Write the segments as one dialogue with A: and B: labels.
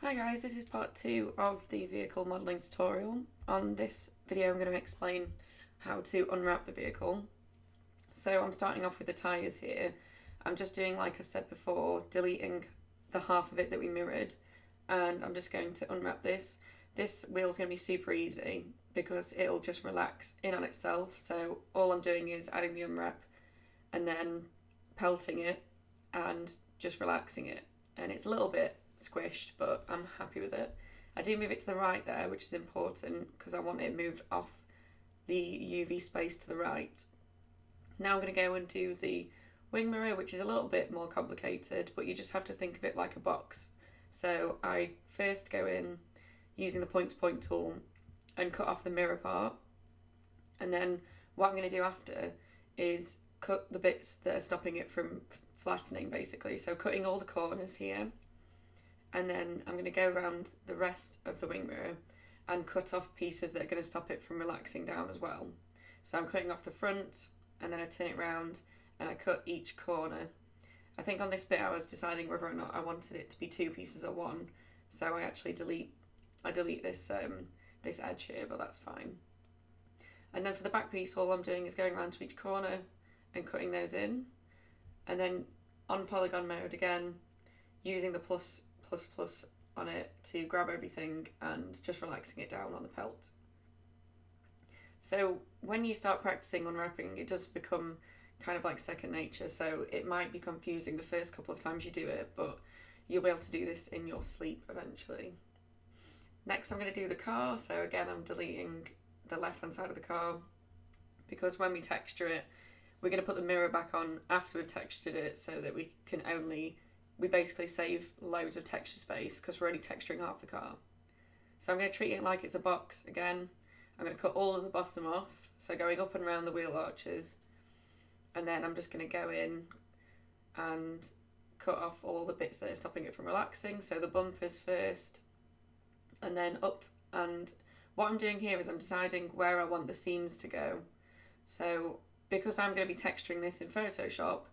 A: Hi guys, this is part 2 of the vehicle modelling tutorial. On this video I'm going to explain how to unwrap the vehicle. So I'm starting off with the tyres here. I'm just doing, like I said before, deleting the half of it that we mirrored, and I'm just going to unwrap this. This wheel's going to be super easy because it'll just relax in on itself, so all I'm doing is adding the unwrap and then pelting it and just relaxing it, and it's a little bit squished, but I'm happy with it. I do move it to the right there, which is important because I want it moved off the UV space to the right. Now I'm going to go and do the wing mirror, which is a little bit more complicated, but you just have to think of it like a box. So I first go in using the point-to-point tool and cut off the mirror part, and then what I'm going to do after is cut the bits that are stopping it from flattening, basically. So cutting all the corners here, and then I'm going to go around the rest of the wing mirror and cut off pieces that are going to stop it from relaxing down as well. So I'm cutting off the front, and then I turn it round and I cut each corner. I think on this bit I was deciding whether or not I wanted it to be two pieces or one, so I actually delete this this edge here, but that's fine. And then for the back piece, all I'm doing is going around to each corner and cutting those in, and then on polygon mode again, using the plus on it to grab everything and just relaxing it down on the pelt. So when you start practicing unwrapping, it does become kind of like second nature, so it might be confusing the first couple of times you do it, but you'll be able to do this in your sleep eventually. Next I'm going to do the car, so again I'm deleting the left hand side of the car because when we texture it, we're going to put the mirror back on after we've textured it so that we basically save loads of texture space because we're only texturing half the car. So I'm going to treat it like it's a box again. I'm going to cut all of the bottom off, so going up and around the wheel arches, and then I'm just going to go in and cut off all the bits that are stopping it from relaxing, so the bumpers first, and then up. And what I'm doing here is I'm deciding where I want the seams to go. So because I'm going to be texturing this in Photoshop,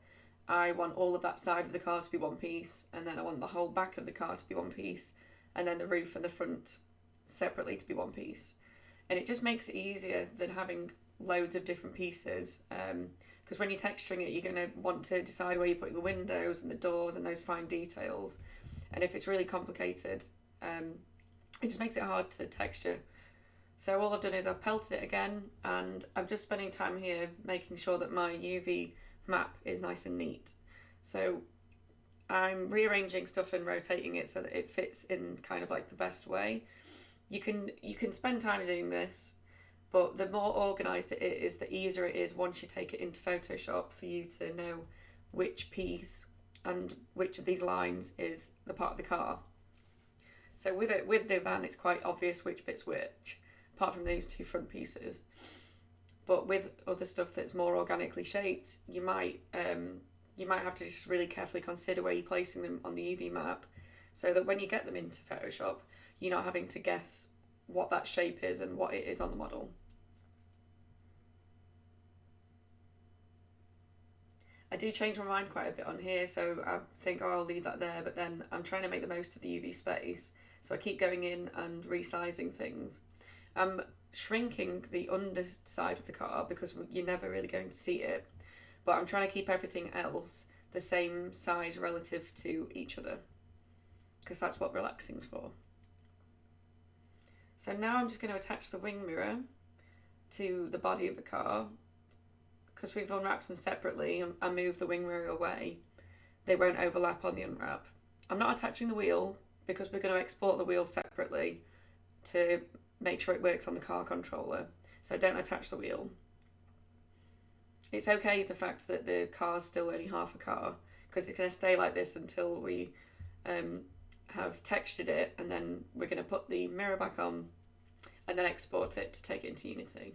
A: I want all of that side of the car to be one piece, and then I want the whole back of the car to be one piece, and then the roof and the front separately to be one piece. And it just makes it easier than having loads of different pieces, because when you're texturing it, you're going to want to decide where you put the windows and the doors and those fine details, and if it's really complicated, it just makes it hard to texture. So all I've done is I've pelted it again, and I'm just spending time here making sure that my UV map is nice and neat. So I'm rearranging stuff and rotating it so that it fits in kind of like the best way. You can spend time doing this, but the more organised it is, the easier it is once you take it into Photoshop for you to know which piece and which of these lines is the part of the car. So with the van, it's quite obvious which bit's which, apart from those two front pieces. But with other stuff that's more organically shaped, you might have to just really carefully consider where you're placing them on the UV map, so that when you get them into Photoshop, you're not having to guess what that shape is and what it is on the model. I do change my mind quite a bit on here, so I think, oh, I'll leave that there, but then I'm trying to make the most of the UV space, so I keep going in and resizing things. I'm shrinking the underside of the car because you're never really going to see it, but I'm trying to keep everything else the same size relative to each other, because that's what relaxing's for. So now I'm just going to attach the wing mirror to the body of the car. Because we've unwrapped them separately and moved the wing mirror away, they won't overlap on the unwrap. I'm not attaching the wheel because we're going to export the wheel separately to make sure it works on the car controller, so don't attach the wheel. It's okay the fact that the car's still only half a car, because it's going to stay like this until we have textured it, and then we're going to put the mirror back on and then export it to take it into Unity.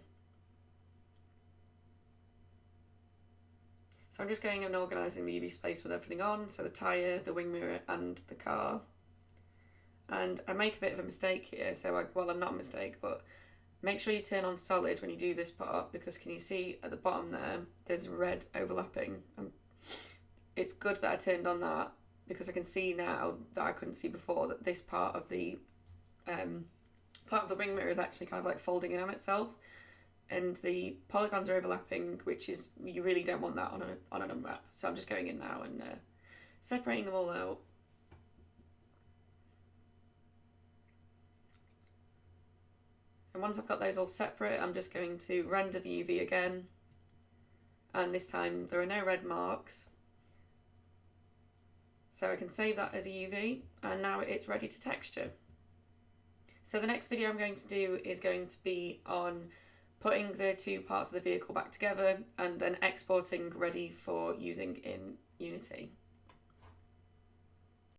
A: So I'm just going and organising the UV space with everything on, so the tyre, the wing mirror and the car. And I make a bit of a mistake here, so well, I'm not a mistake, but make sure you turn on solid when you do this part, because can you see at the bottom there's red overlapping. It's good that I turned on that, because I can see now that I couldn't see before that this part of the wing mirror is actually kind of like folding in on itself, and the polygons are overlapping, which is, you really don't want that on an unwrap. So I'm just going in now and separating them all out. And once I've got those all separate, I'm just going to render the UV again, and this time there are no red marks, so I can save that as a UV, and now it's ready to texture. So the next video I'm going to do is going to be on putting the two parts of the vehicle back together and then exporting ready for using in Unity.